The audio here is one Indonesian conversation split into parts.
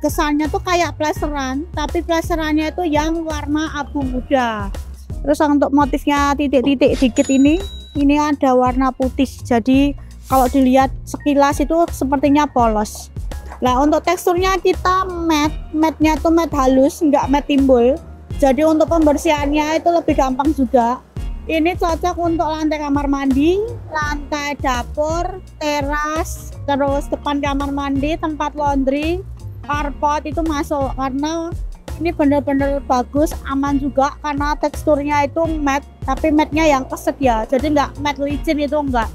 kesannya tuh kayak plesteran, tapi plesterannya itu yang warna abu muda. Terus untuk motifnya titik-titik dikit ini ada warna putih, jadi kalau dilihat sekilas itu sepertinya polos. Nah, untuk teksturnya kita matte-nya tuh matte halus, nggak matte timbul. Jadi untuk pembersihannya itu lebih gampang juga. Ini cocok untuk lantai kamar mandi, lantai dapur, teras, terus depan kamar mandi, tempat laundry, carport itu masuk, karena ini bener-bener bagus, aman juga karena teksturnya itu matte, tapi matte-nya yang keset ya, jadi nggak matte licin, itu enggak.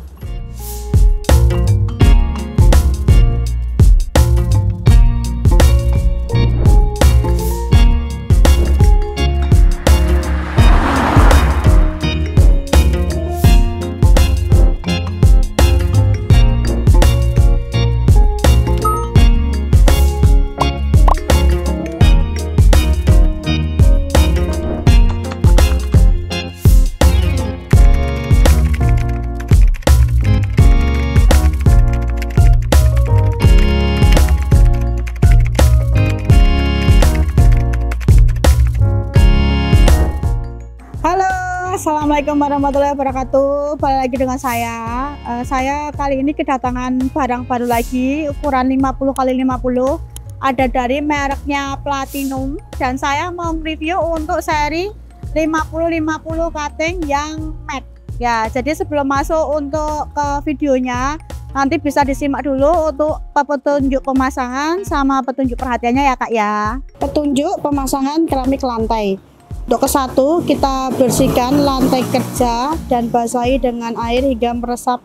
Assalamualaikum warahmatullahi wabarakatuh. Balik lagi dengan saya kali ini kedatangan barang baru lagi, ukuran 50 x 50, ada dari mereknya Platinum, dan saya mau review untuk seri 50-50 cutting yang matte ya. Jadi sebelum masuk untuk ke videonya, nanti bisa disimak dulu untuk petunjuk pemasangan sama petunjuk perhatiannya ya kak ya. Petunjuk pemasangan keramik lantai. Untuk ke satu, kita bersihkan lantai kerja dan basahi dengan air hingga meresap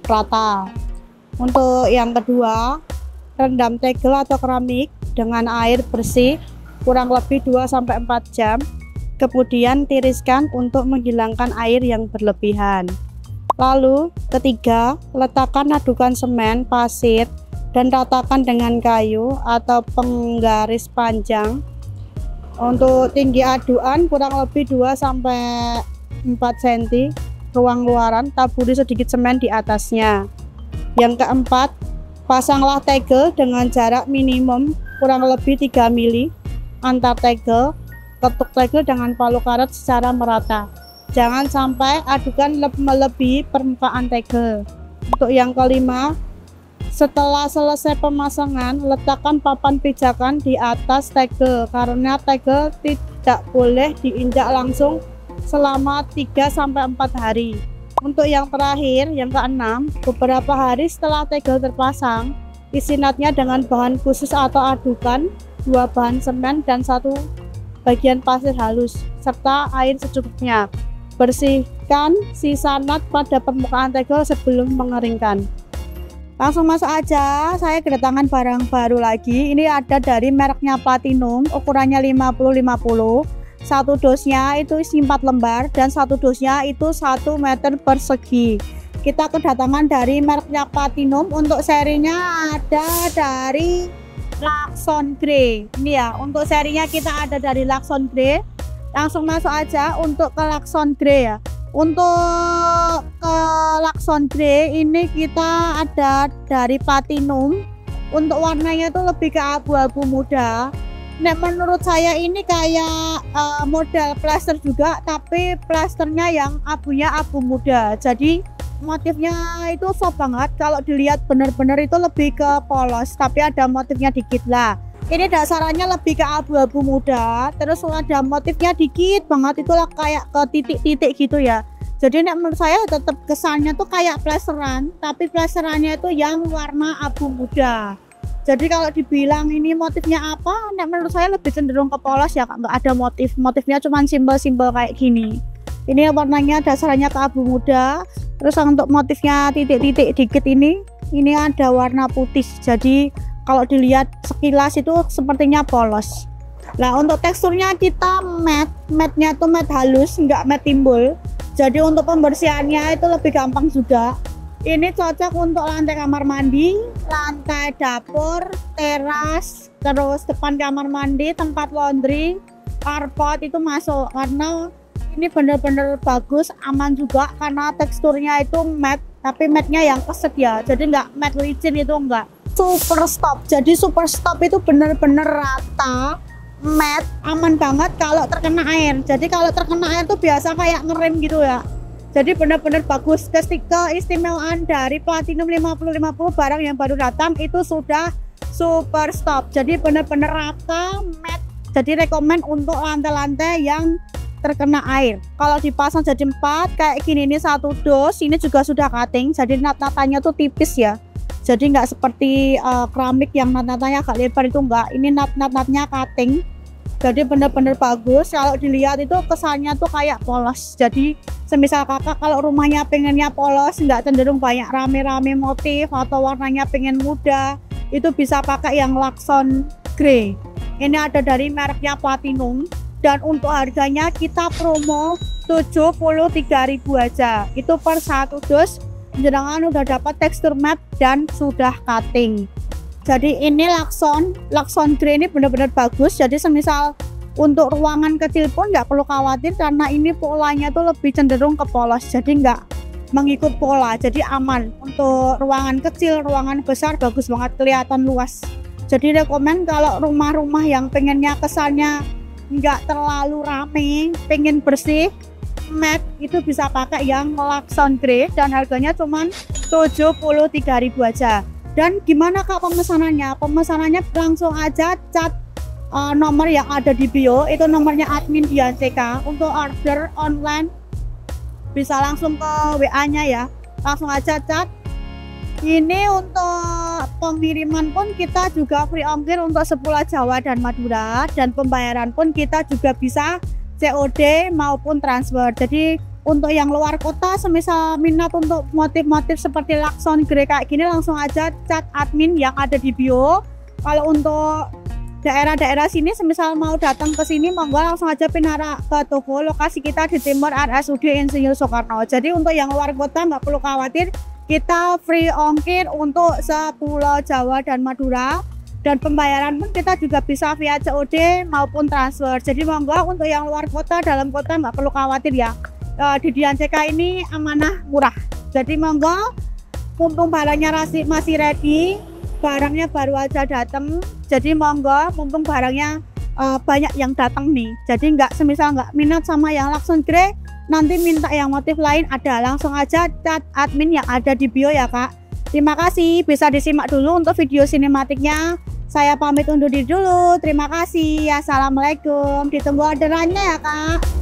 rata. Untuk yang kedua, rendam tegel atau keramik dengan air bersih kurang lebih 2-4 jam. Kemudian tiriskan untuk menghilangkan air yang berlebihan. Lalu ketiga, letakkan adukan semen, pasir, dan ratakan dengan kayu atau penggaris panjang. Untuk tinggi aduan kurang lebih 2-4 cm, ruang luaran, taburi sedikit semen di atasnya. Yang keempat, pasanglah tegel dengan jarak minimum kurang lebih 3 mili antar tegel. Ketuk tegel dengan palu karet secara merata, jangan sampai adukan melebihi permukaan tegel. Untuk yang kelima, setelah selesai pemasangan, letakkan papan pijakan di atas tegel karena tegel tidak boleh diinjak langsung selama 3-4 hari. Untuk yang terakhir, yang keenam, beberapa hari setelah tegel terpasang, isi natnya dengan bahan khusus atau adukan, 2 bahan semen dan 1 bagian pasir halus serta air secukupnya. Bersihkan sisa nat pada permukaan tegel sebelum mengeringkan. Langsung masuk aja, saya kedatangan barang baru lagi. Ini ada dari mereknya Platinum, ukurannya 50-50. Satu dosnya itu isi 4 lembar dan satu dosnya itu 1 meter persegi. Kita kedatangan dari mereknya Platinum. Untuk serinya ada dari Luxon Grey. Ini ya, untuk serinya kita ada dari Luxon Grey. Langsung masuk aja untuk ke Luxon Grey ya. Untuk ke Luxon Grey ini kita ada dari Platinum. Untuk warnanya itu lebih ke abu-abu muda. Nah, menurut saya ini kayak model plaster juga, tapi plasternya yang abunya abu muda. Jadi motifnya itu soft banget. Kalau dilihat bener-bener itu lebih ke polos, tapi ada motifnya dikit lah. Ini dasarannya lebih ke abu-abu muda, terus ada motifnya dikit banget, itulah kayak ke titik-titik gitu ya. Jadi menurut saya tetap kesannya tuh kayak plesteran, tapi plesterannya itu yang warna abu muda. Jadi kalau dibilang ini motifnya apa, menurut saya lebih cenderung ke polos ya, nggak ada motifnya cuma simbol-simbol kayak gini. Ini warnanya dasarannya ke abu muda, terus untuk motifnya titik-titik dikit ini ada warna putih. Jadi kalau dilihat sekilas itu sepertinya polos. Nah, untuk teksturnya kita matte-nya tuh matte halus, nggak matte timbul. Jadi untuk pembersihannya itu lebih gampang juga. Ini cocok untuk lantai kamar mandi, lantai dapur, teras, terus depan kamar mandi, tempat laundry, carport itu masuk, karena ini bener-bener bagus, aman juga karena teksturnya itu matte, tapi matte-nya yang keset ya, jadi nggak matte licin, itu enggak. super stop. Jadi super stop itu bener-bener rata, matte, aman banget kalau terkena air. Jadi kalau terkena air tuh biasa kayak ngerem gitu ya. Jadi bener-bener bagus. Keistimewaan dari Platinum 5050 barang yang baru datang itu sudah super stop. Jadi bener-bener rata, matte. Jadi rekomen untuk lantai-lantai yang terkena air. Kalau dipasang jadi 4 kayak gini, ini 1 dos, ini juga sudah cutting. Jadi nat-natannya tuh tipis ya. Jadi nggak seperti keramik yang nat-natannya agak lebar, itu enggak. Ini nat-natnya cutting. Jadi bener-bener bagus. Kalau dilihat itu kesannya tuh kayak polos. Jadi semisal kakak kalau rumahnya pengennya polos, nggak cenderung banyak rame-rame motif atau warnanya pengen muda, itu bisa pakai yang Luxon Grey. Ini ada dari mereknya Platinum, dan untuk harganya kita promo 73.000 aja. Itu per 1 dos, jenengan udah dapat tekstur matte dan sudah cutting. Jadi ini Luxon Grey ini benar-benar bagus. Jadi semisal untuk ruangan kecil pun nggak perlu khawatir, karena ini polanya tuh lebih cenderung ke polos. Jadi nggak mengikut pola, jadi aman. Untuk ruangan kecil, ruangan besar bagus banget, kelihatan luas. Jadi rekomen kalau rumah-rumah yang pengennya kesannya nggak terlalu rame, pengen bersih, matte, itu bisa pakai yang Luxon Grey dan harganya cuman 73.000 aja. Dan gimana kak pemesanannya? Pemesanannya langsung aja chat nomor yang ada di bio, itu nomornya admin Dian CK. Untuk order online bisa langsung ke WA nya ya, langsung aja chat. Ini untuk pengiriman pun kita juga free ongkir untuk sepulau Jawa dan Madura, dan pembayaran pun kita juga bisa COD maupun transfer. Jadi untuk yang luar kota semisal minat untuk motif-motif seperti Luxon Grey kayak gini, langsung aja chat admin yang ada di bio. Kalau untuk daerah-daerah sini semisal mau datang ke sini, monggo langsung aja pinara ke toko. Lokasi kita di Timur RSUD Insinyur Soekarno. Jadi untuk yang luar kota nggak perlu khawatir, kita free ongkir untuk sepulau Jawa dan Madura, dan pembayaran pun kita juga bisa via COD maupun transfer. Jadi monggo untuk yang luar kota, dalam kota nggak perlu khawatir ya. Di Dian CK ini amanah murah. Jadi monggo, mumpung barangnya masih ready, barangnya baru aja datang. Jadi monggo, mumpung barangnya banyak yang datang nih. Jadi semisal nggak minat sama yang Luxon Grey, nanti minta yang motif lain ada, langsung aja chat admin yang ada di bio ya kak. Terima kasih, bisa disimak dulu untuk video sinematiknya. Saya pamit undur diri dulu. Terima kasih. Assalamualaikum. Ditunggu orderannya ya kak.